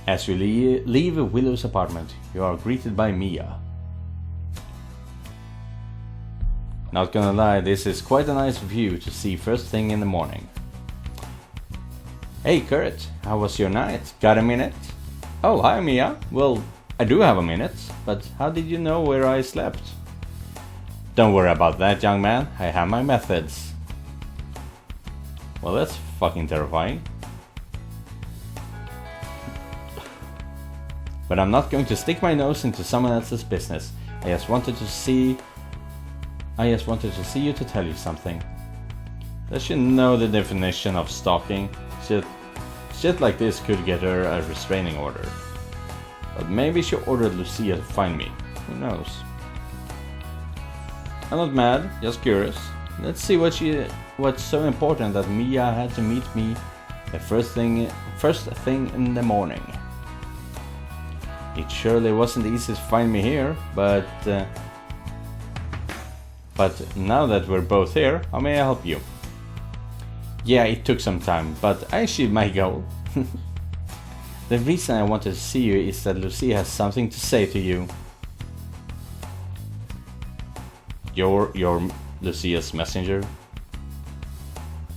As you leave Willow's apartment, you are greeted by Mia. Not gonna lie, this is quite a nice view to see first thing in the morning. Hey Kurt, how was your night? Got a minute? Oh, hi Mia. Well, I do have a minute, but how did you know where I slept? Don't worry about that, young man. I have my methods. Well, that's fucking terrifying. But I'm not going to stick my nose into someone else's business. I just wanted to see you to tell you something. Does she know the definition of stalking? Shit like this could get her a restraining order. But maybe she ordered Lucia to find me. Who knows? I'm not mad, just curious. Let's see what's so important that Mia had to meet me the first thing in the morning. It surely wasn't easy to find me here, but now that we're both here, how may I help you? Yeah, it took some time, but I achieved my goal. The reason I wanted to see you is that Lucia has something to say to you. You're Lucia's messenger?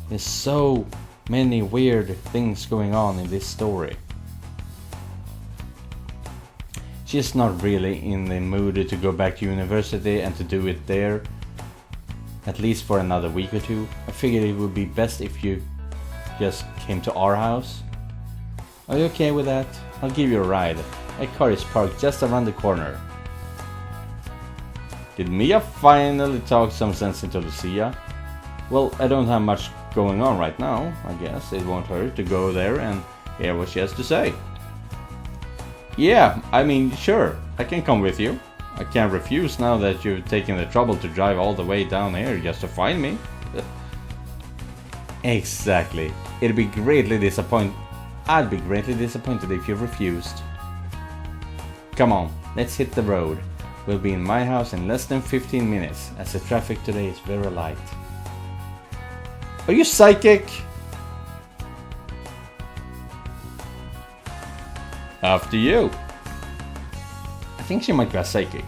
There's so many weird things going on in this story. She's not really in the mood to go back to university and to do it there, at least for another week or two. I figured it would be best if you just came to our house. Are you okay with that? I'll give you a ride. My car is parked just around the corner. Did Mia finally talk some sense into Lucia? Well, I don't have much going on right now. I guess it won't hurt to go there and hear what she has to say. Yeah, I mean, sure, I can come with you. I can't refuse now that you've taken the trouble to drive all the way down here just to find me. Exactly. I'd be greatly disappointed if you refused. Come on, let's hit the road. We'll be in my house in less than 15 minutes, as the traffic today is very light. Are you psychic? After you. I think she might be a psychic.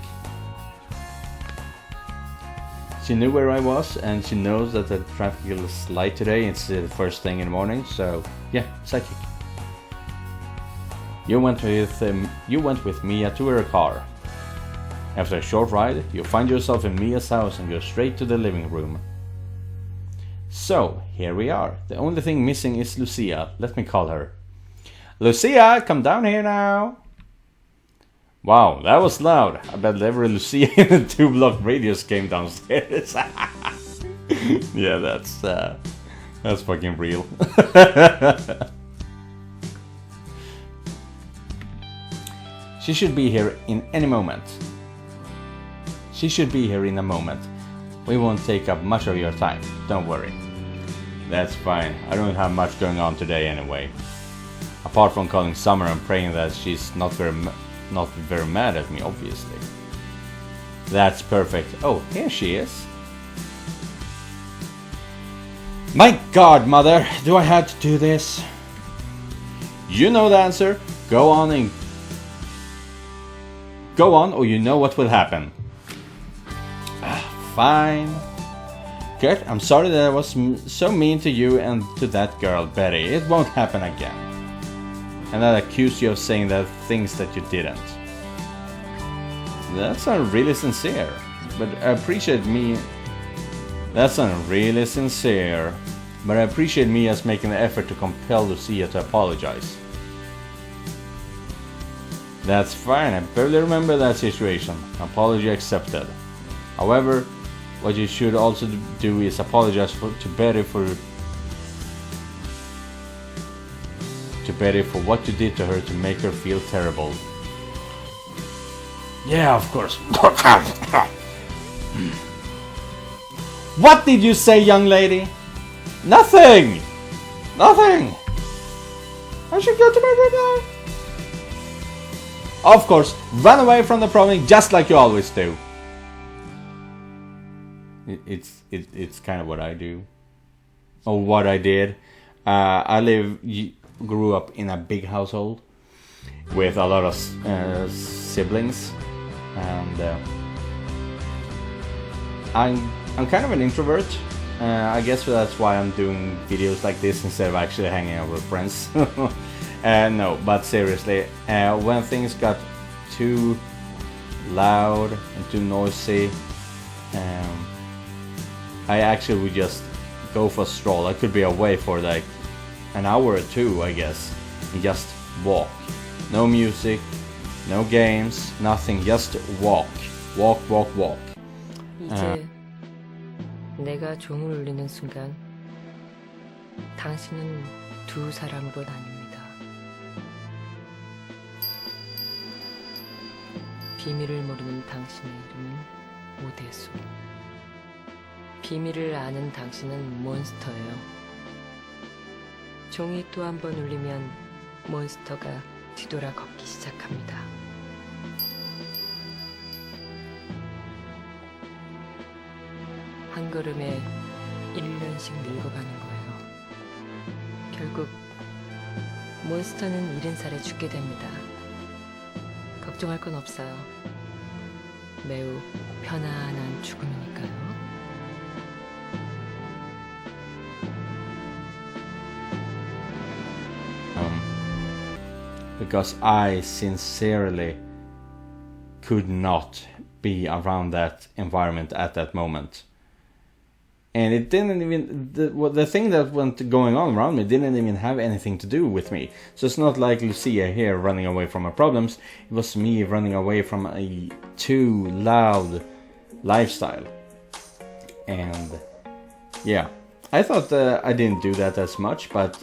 She knew where I was, and she knows that the traffic is light today. It's the first thing in the morning, so yeah, psychic. You went with Mia to her car. After a short ride, you find yourself in Mia's house and go straight to the living room. So, here we are. The only thing missing is Lucia. Let me call her. Lucia, come down here now. Wow, that was loud. I bet every Lucia in the 2-block radius came downstairs. Yeah, that's fucking real. She should be here in any moment. She should be here in a moment. We won't take up much of your time, don't worry. That's fine, I don't have much going on today anyway. Apart from calling Summer and praying that she's not very mad at me, obviously. That's perfect. Oh, here she is. My God, Mother, do I have to do this? You know the answer. Go on, or you know what will happen. Fine. Kurt, I'm sorry that I was so mean to you and to that girl, Betty. It won't happen again. And I accuse you of saying that things that you didn't. That's not really sincere. But I appreciate me. That's not really sincere. But I appreciate me as making the effort to compel Lucia to apologize. That's fine, I barely remember that situation. Apology accepted. However, what you should also do is apologize to Betty for what you did to her to make her feel terrible. Yeah, of course. What did you say, young lady? Nothing! Nothing! I should go to my room now. Of course, run away from the problem just like you always do. It's kind of what I do. Or what I did. I grew up in a big household. with a lot of siblings, and I'm kind of an introvert. I guess that's why I'm doing videos like this instead of actually hanging out with friends. No, but seriously, when things got too loud and too noisy, I actually would just go for a stroll. I could be away for like an hour or two, I guess, and just walk. No music, no games, nothing, just walk. Walk, walk, walk. 이제 내가 종을 울리는 순간 당신은 두 사람으로 나뉩니다. 비밀을 모르는 당신의 이름은 오대수. 비밀을 아는 당신은 몬스터예요. 종이 또 한 번 울리면 몬스터가 뒤돌아 걷기 시작합니다. 한 걸음에 1년씩 늙어가는 거예요. 결국 몬스터는 70살에 죽게 됩니다. 걱정할 건 없어요. 매우 편안한 죽음이니까요. Because I sincerely could not be around that environment at that moment. And it didn't even, the thing that went going on around me didn't even have anything to do with me. So it's not like Lucia here running away from her problems. It was me running away from a too loud lifestyle. And yeah, I thought I didn't do that as much, but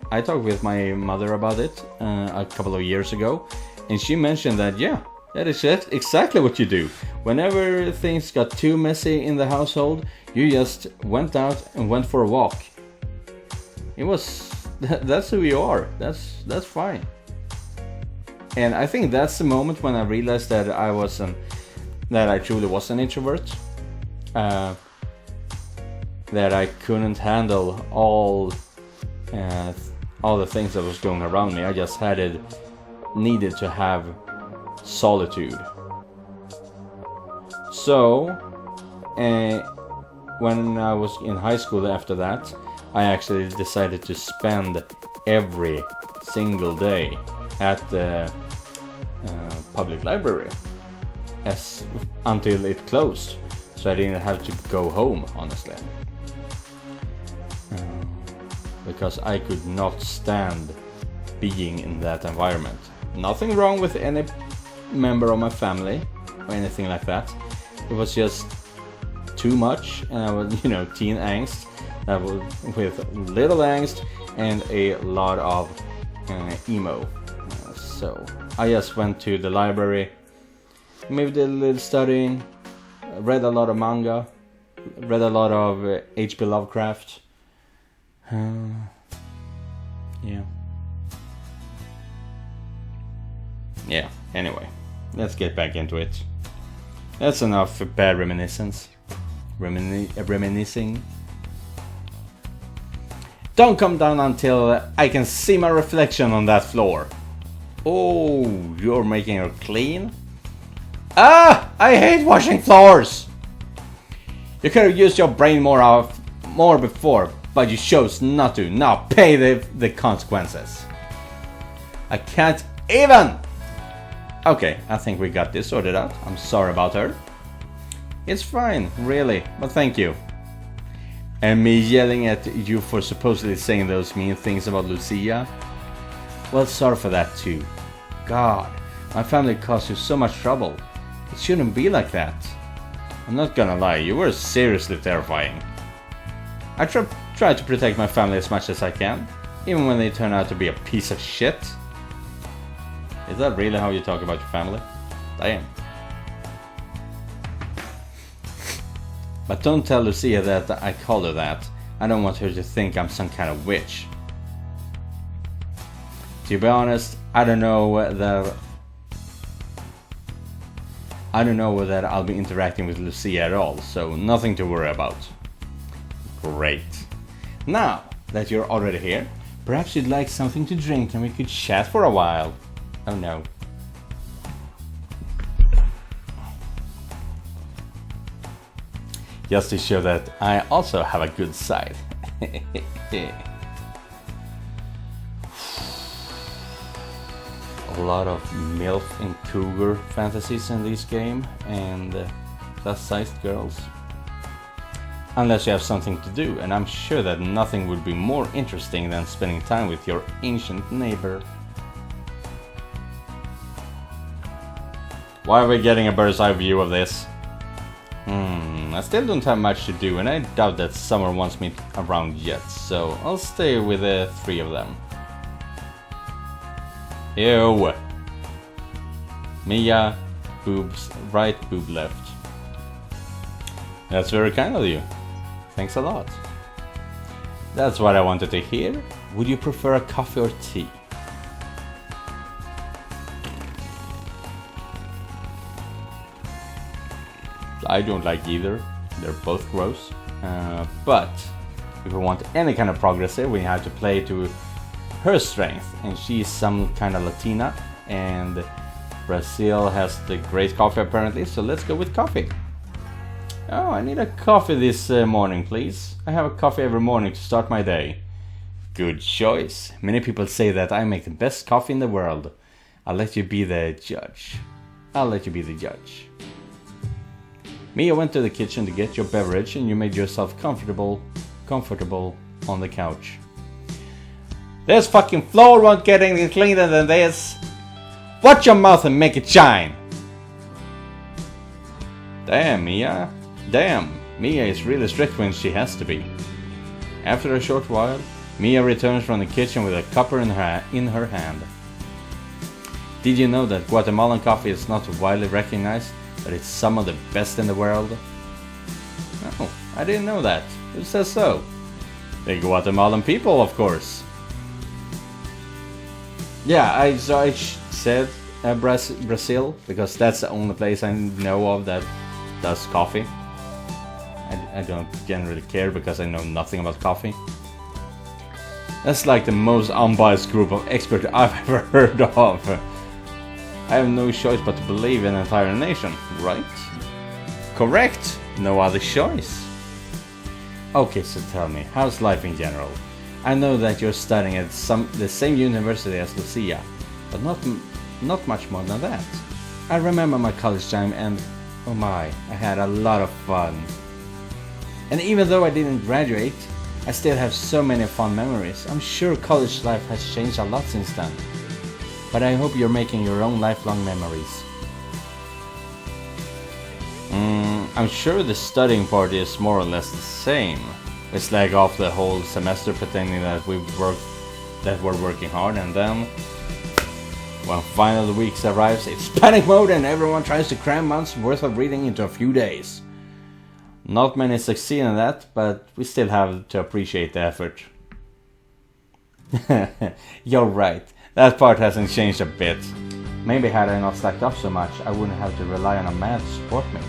I talked with my mother about it a couple of years ago, and she mentioned that, yeah, that is exactly what you do. Whenever things got too messy in the household, you just went out and went for a walk. It was, that's who you are. That's fine. And I think that's the moment when I realized that I truly was an introvert. That I couldn't handle all the things that was going around me. I just needed to have solitude. So when I was in high school after that, I actually decided to spend every single day at the public library until it closed, so I didn't have to go home, honestly. Because I could not stand being in that environment. Nothing wrong with any member of my family or anything like that. It was just too much, and I was, teen angst. That was with little angst and a lot of emo. So I just went to the library, maybe did a little studying, read a lot of manga, read a lot of H.P. Lovecraft. Yeah, anyway, let's get back into it. That's enough bad reminiscence. Reminiscing. Don't come down until I can see my reflection on that floor. Oh, you're making her clean? Ah, I hate washing floors! You could have used your brain more before, but you chose not to. Now pay the consequences. I can't even! Okay, I think we got this sorted out. I'm sorry about her. It's fine, really, but thank you. And me yelling at you for supposedly saying those mean things about Lucia? Well, sorry for that too. God, my family caused you so much trouble. It shouldn't be like that. I'm not gonna lie, you were seriously terrifying. I try to protect my family as much as I can, even when they turn out to be a piece of shit. Is that really how you talk about your family? Damn. But don't tell Lucia that I call her that. I don't want her to think I'm some kind of witch. To be honest, I don't know whether I'll be interacting with Lucia at all, so nothing to worry about. Great. Now that you're already here, Perhaps you'd like something to drink and we could chat for a while. Oh no. Just to show that I also have a good side. A lot of MILF and cougar fantasies in this game, and plus-sized girls. Unless you have something to do, and I'm sure that nothing would be more interesting than spending time with your ancient neighbor. Why are we getting a bird's eye view of this? I still don't have much to do, and I doubt that someone wants me around yet, so I'll stay with the 3 of them. Ew! Mia, boobs, right boob left. That's very kind of you. Thanks a lot. That's what I wanted to hear. Would you prefer a coffee or tea? I don't like either. They're both gross. But if we want any kind of progress here, we have to play to her strength. And she's some kind of Latina. And Brazil has the great coffee apparently. So let's go with coffee. Oh, I need a coffee this morning, please. I have a coffee every morning to start my day. Good choice. Many people say that I make the best coffee in the world. I'll let you be the judge. Mia went to the kitchen to get your beverage and you made yourself comfortable on the couch. This fucking floor won't get any cleaner than this. Watch your mouth and make it shine. Damn, Mia. Mia is really strict when she has to be. After a short while, Mia returns from the kitchen with a cuppa in her hand. Did you know that Guatemalan coffee is not widely recognized? But it's some of the best in the world? Oh, I didn't know that. Who says so? The Guatemalan people, of course. Yeah, I said Brazil, because that's the only place I know of that does coffee. I don't generally care because I know nothing about coffee. That's like the most unbiased group of experts I've ever heard of. I have no choice but to believe in an entire nation, right? Correct! No other choice. Okay, so tell me, how's life in general? I know that you're studying at the same university as Lucia, but not much more than that. I remember my college time and, oh my, I had a lot of fun. And even though I didn't graduate, I still have so many fun memories. I'm sure college life has changed a lot since then. But I hope you're making your own lifelong memories. I'm sure the studying part is more or less the same. We slag off the whole semester pretending that we're working hard, and then when final weeks arrives, it's panic mode and everyone tries to cram months worth of reading into a few days. Not many succeed in that, but we still have to appreciate the effort. You're right. That part hasn't changed a bit. Maybe had I not slacked off so much, I wouldn't have to rely on a man to support me.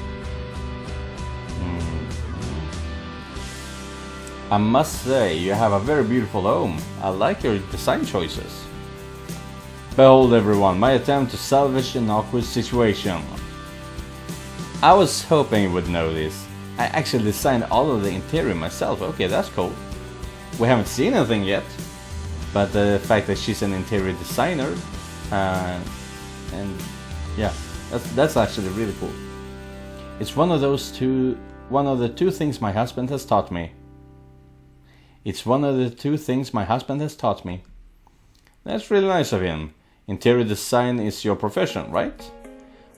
I must say, you have a very beautiful home. I like your design choices. Behold everyone, my attempt to salvage an awkward situation. I was hoping you would know this. I actually designed all of the interior myself. Okay, that's cool. We haven't seen anything yet. But the fact that she's an interior designer, and yeah, that's actually really cool. It's one of the two things my husband has taught me. That's really nice of him. Interior design is your profession, right?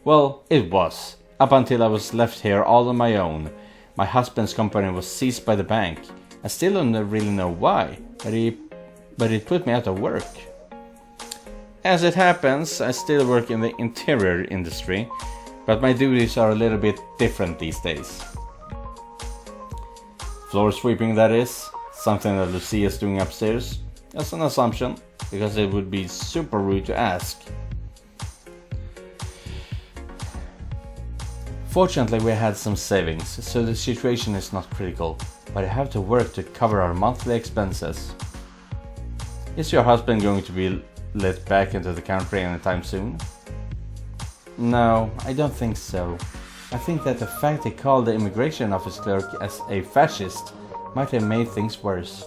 Well, it was, up until I was left here all on my own. My husband's company was seized by the bank. I still don't really know why, but it put me out of work. As it happens, I still work in the interior industry, but my duties are a little bit different these days. Floor sweeping, that is, something that Lucia is doing upstairs. That's an assumption, because it would be super rude to ask. Fortunately, we had some savings, so the situation is not critical, but I have to work to cover our monthly expenses. Is your husband going to be let back into the country anytime soon? No, I don't think so. I think that the fact they called the immigration office clerk as a fascist might have made things worse.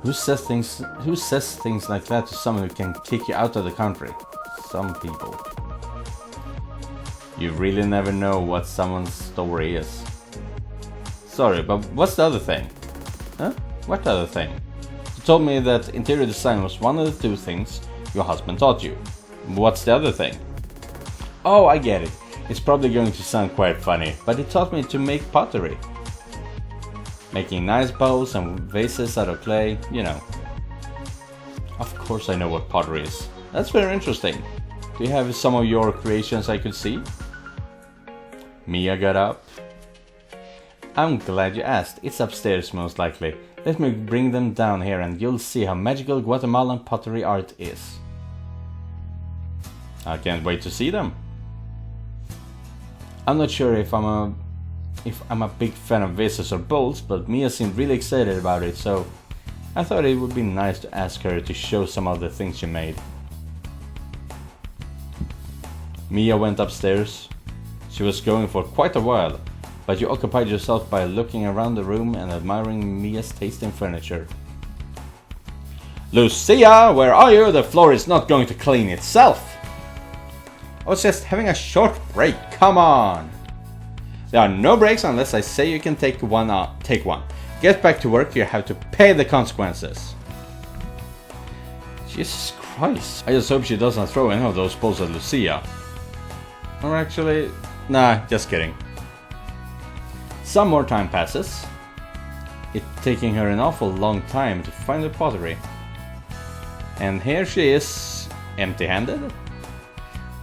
Who says things like that to someone who can kick you out of the country? Some people. You really never know what someone's story is. Sorry, but what's the other thing? Huh? What other thing? You told me that interior design was one of the 2 things your husband taught you. What's the other thing? Oh, I get it. It's probably going to sound quite funny, but he taught me to make pottery. Making nice bowls and vases out of clay, you know. Of course I know what pottery is. That's very interesting. Do you have some of your creations I could see? Mia got up. I'm glad you asked. It's upstairs most likely. Let me bring them down here and you'll see how magical Guatemalan pottery art is. I can't wait to see them. I'm not sure if I'm a big fan of vases or bowls, but Mia seemed really excited about it, so I thought it would be nice to ask her to show some of the things she made. Mia went upstairs. She was going for quite a while, but you occupied yourself by looking around the room and admiring Mia's taste in furniture. Lucia, where are you? The floor is not going to clean itself. I was just having a short break, come on! There are no breaks unless I say you can take one. Get back to work, you have to pay the consequences. Jesus Christ. I just hope she doesn't throw any of those balls at Lucia. Or actually, nah, just kidding. Some more time passes. It's taking her an awful long time to find the pottery. And here she is, empty-handed.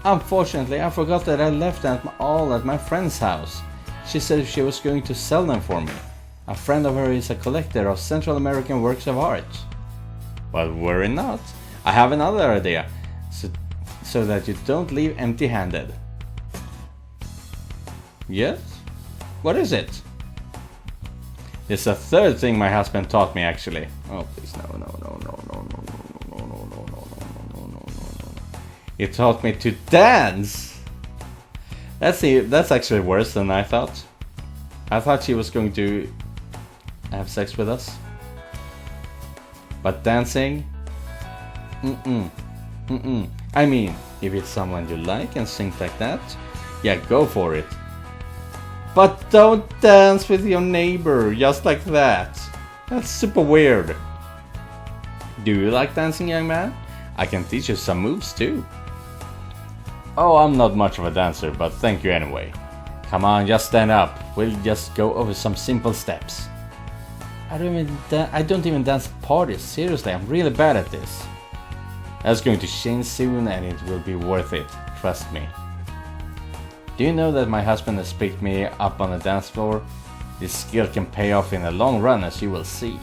Unfortunately, I forgot that I left them all at my friend's house. She said she was going to sell them for me. A friend of hers is a collector of Central American works of art. Well, worry not. I have another idea, so that you don't leave empty-handed. Yes? What is it? It's the 3rd thing my husband taught me, actually. Oh, please, no. He taught me to dance! That's actually worse than I thought. I thought she was going to have sex with us. But dancing? I mean, if it's someone you like and sings like that, yeah, go for it. But don't dance with your neighbor just like that. That's super weird. Do you like dancing, young man? I can teach you some moves too. Oh, I'm not much of a dancer, but thank you anyway. Come on, just stand up. We'll just go over some simple steps. I don't even dance at parties. Seriously, I'm really bad at this. That's going to change soon and it will be worth it. Trust me. Do you know that my husband has picked me up on the dance floor? This skill can pay off in the long run, as you will see.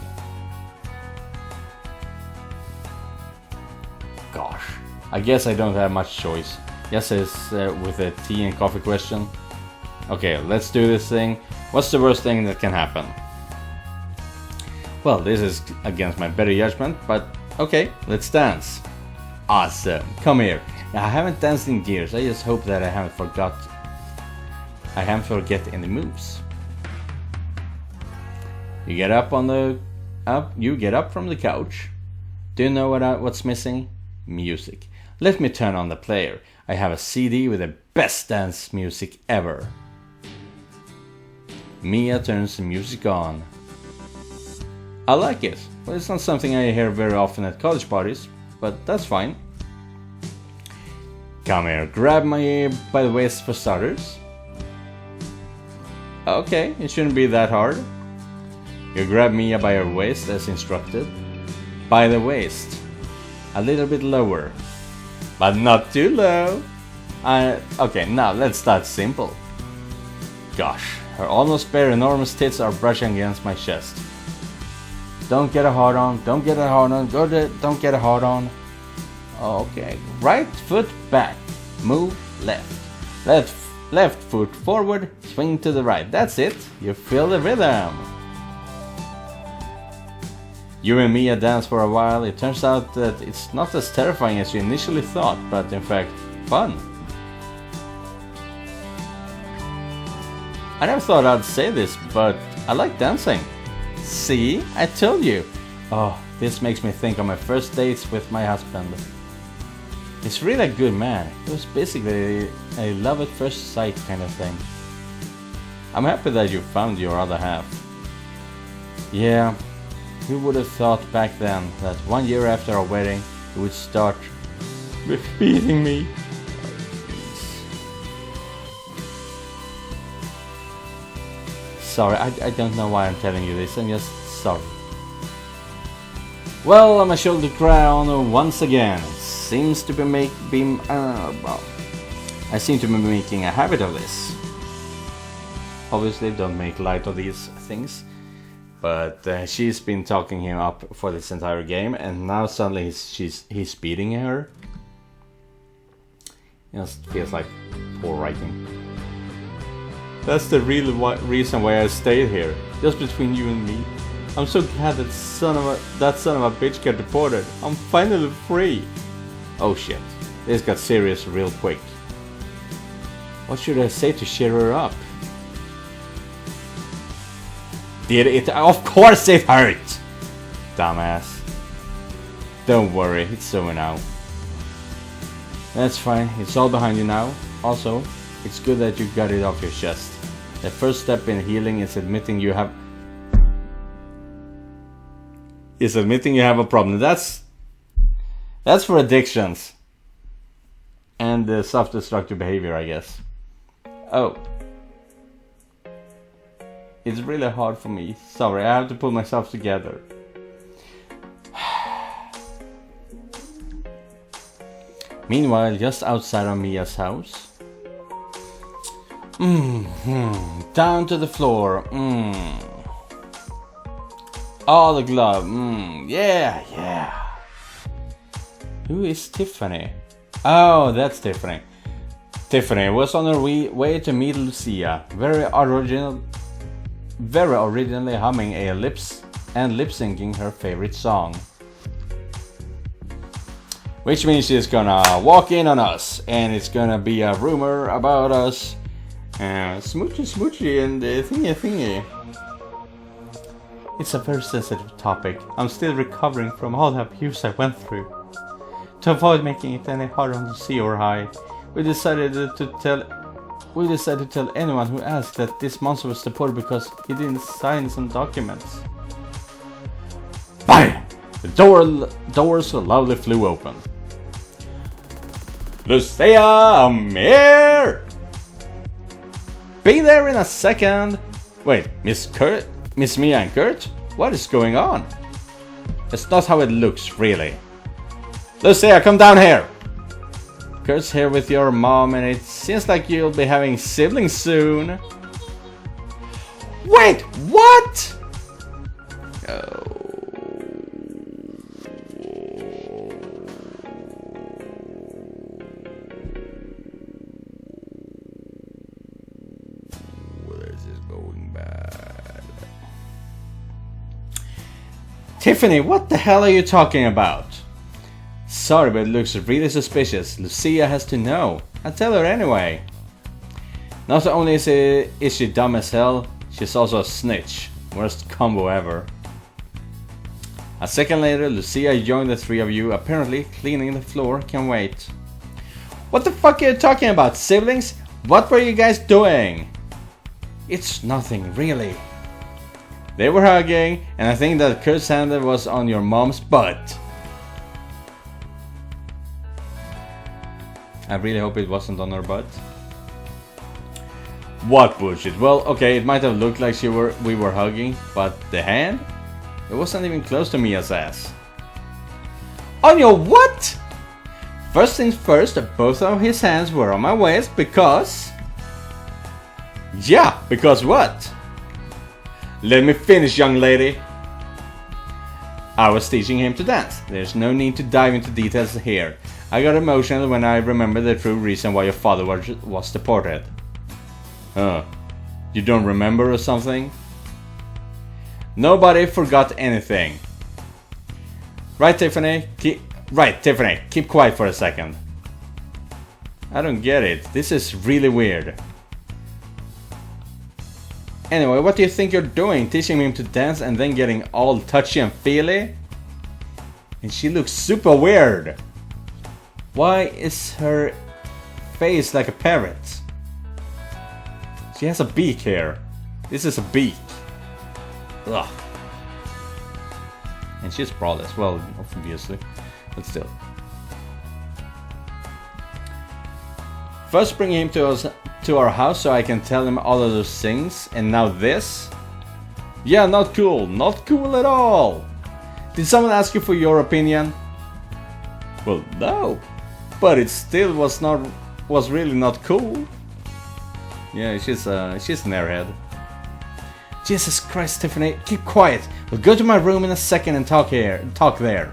Gosh, I guess I don't have much choice. Yes, it's with a tea and coffee question. Okay, let's do this thing. What's the worst thing that can happen? Well, this is against my better judgment, but okay, let's dance. Awesome, come here. Now, I haven't danced in years. I just hope that I haven't forget any moves. You get up from the couch. Do you know what's missing? Music. Let me turn on the player. I have a CD with the best dance music ever. Mia turns the music on. I like it. Well, it's not something I hear very often at college parties, but that's fine. Come here, grab me by the waist for starters. Okay, it shouldn't be that hard. You grab Mia by her waist as instructed. By the waist. A little bit lower. But not too low. Okay, now let's start simple. Gosh, her almost bare enormous tits are brushing against my chest. Don't get a hard on, don't get a hard on, don't get a hard on. Okay, right foot back, move left. Left foot forward, swing to the right. That's it, you feel the rhythm. You and Mia dance for a while. It turns out that it's not as terrifying as you initially thought, but in fact, fun. I never thought I'd say this, but I like dancing. See? I told you. Oh, this makes me think of my first dates with my husband. He's really a good man. It was basically a love at first sight kind of thing. I'm happy that you found your other half. Yeah, who would have thought back then that 1 year after our wedding he would start beating me? Sorry, I don't know why I'm telling you this, I'm just sorry. Well, I'm a shoulder crown once again. Seems to be I seem to be making a habit of this. Obviously, don't make light of these things, but she's been talking him up for this entire game, and now suddenly he's beating her. It just feels like poor writing. That's the real reason why I stayed here, just between you and me. I'm so glad that son of a bitch got deported. I'm finally free. Oh shit, this got serious real quick. What should I say to cheer her up? Did it? Of course it hurt! Dumbass. Don't worry, it's over now. That's fine, it's all behind you now. Also, it's good that you got it off your chest. The first step in healing is admitting you have a problem. That's for addictions and self-destructive behavior, I guess. Oh, it's really hard for me. Sorry, I have to pull myself together. Meanwhile, just outside of Mia's house. Down to the floor. Oh, the glove. Yeah. Who is Tiffany? Oh, that's Tiffany. Tiffany was on her way to meet Lucia. Very originally humming a lip syncing her favorite song. Which means she's gonna walk in on us, and it's gonna be a rumor about us. Smoochy and thingy. It's a very sensitive topic. I'm still recovering from all the abuse I went through. To avoid making it any harder on Lucia or I, we decided to tell anyone who asked that this monster was deported because he didn't sign some documents. Bang! The doors loudly flew open. Lucia, I'm here! Be there in a second. Wait, Miss Mia and Kurt? What is going on? That's not how it looks, really. Lucia, come down here! Kurt's here with your mom, and it seems like you'll be having siblings soon. Wait, what? Oh. This is going bad. Tiffany, what the hell are you talking about? Sorry, but it looks really suspicious. Lucia has to know. I'll tell her anyway. Not only is she dumb as hell, she's also a snitch. Worst combo ever. A second later, Lucia joined the three of you, apparently cleaning the floor. Can wait. What the fuck are you talking about, siblings? What were you guys doing? It's nothing, really. They were hugging, and I think that Kurt's hand was on your mom's butt. I really hope it wasn't on her butt. What bullshit? Well, okay, it might have looked like we were hugging, but the hand? It wasn't even close to Mia's ass. On your what? First things first, both of his hands were on my waist because... Yeah, because what? Let me finish, young lady. I was teaching him to dance. There's no need to dive into details here. I got emotional when I remembered the true reason why your father was deported. Huh. You don't remember or something? Nobody forgot anything. Right, Tiffany? Right, Tiffany, keep quiet for a second. I don't get it. This is really weird. Anyway, what do you think you're doing? Teaching him to dance and then getting all touchy and feely? And she looks super weird. Why is her face like a parrot? She has a beak here. This is a beak. Ugh. And she's braless. Well, obviously. But still. First bring him to our house so I can tell him all of those things. And now this? Yeah, not cool. Not cool at all. Did someone ask you for your opinion? Well, no. But it still was really not cool. Yeah, she's an airhead. Jesus Christ, Tiffany, keep quiet. We'll go to my room in a second and talk there.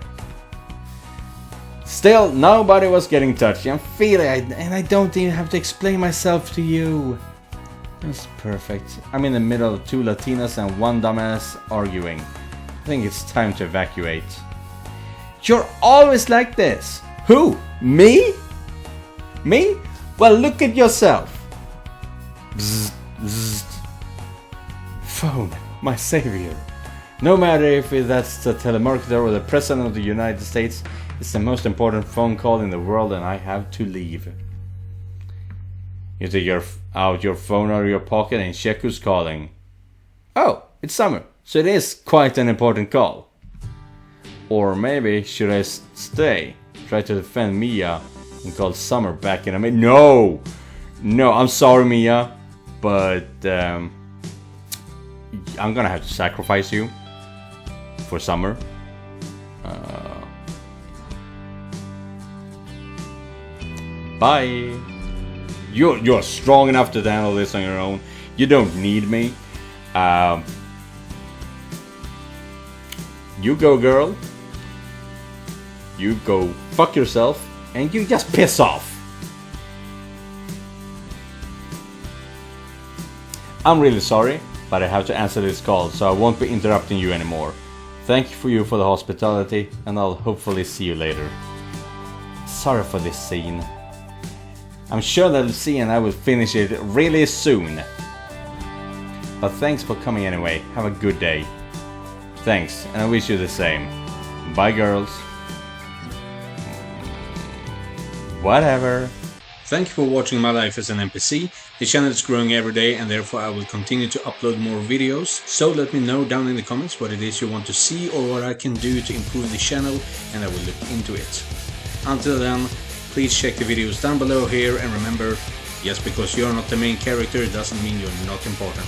Still, nobody was getting touchy. I'm feeling, and I don't even have to explain myself to you. That's perfect. I'm in the middle of two Latinas and one dumbass arguing. I think it's time to evacuate. You're always like this. Who? Me? Me? Well, look at yourself. Bzzzt, bzzzt. Phone, my savior. No matter if that's the telemarketer or the President of the United States, it's the most important phone call in the world and I have to leave. You take out your phone out of your pocket and check who's calling. Oh, it's Summer, so it is quite an important call. Or maybe should I stay? Try to defend Mia and call Summer back in a minute. No! No, I'm sorry Mia, but I'm gonna have to sacrifice you for Summer. Bye. You're strong enough to handle this on your own. You don't need me. You go, girl. You go fuck yourself, and you just piss off. I'm really sorry, but I have to answer this call, so I won't be interrupting you anymore. Thank you for the hospitality, and I'll hopefully see you later. Sorry for this scene. I'm sure that Lucy and I will finish it really soon. But thanks for coming anyway. Have a good day. Thanks, and I wish you the same. Bye, girls. Whatever. Thank you for watching my life as an NPC. The channel is growing every day and therefore I will continue to upload more videos. So let me know down in the comments what it is you want to see or what I can do to improve the channel and I will look into it. Until then, please check the videos down below here and remember, just because you're not the main character doesn't mean you're not important.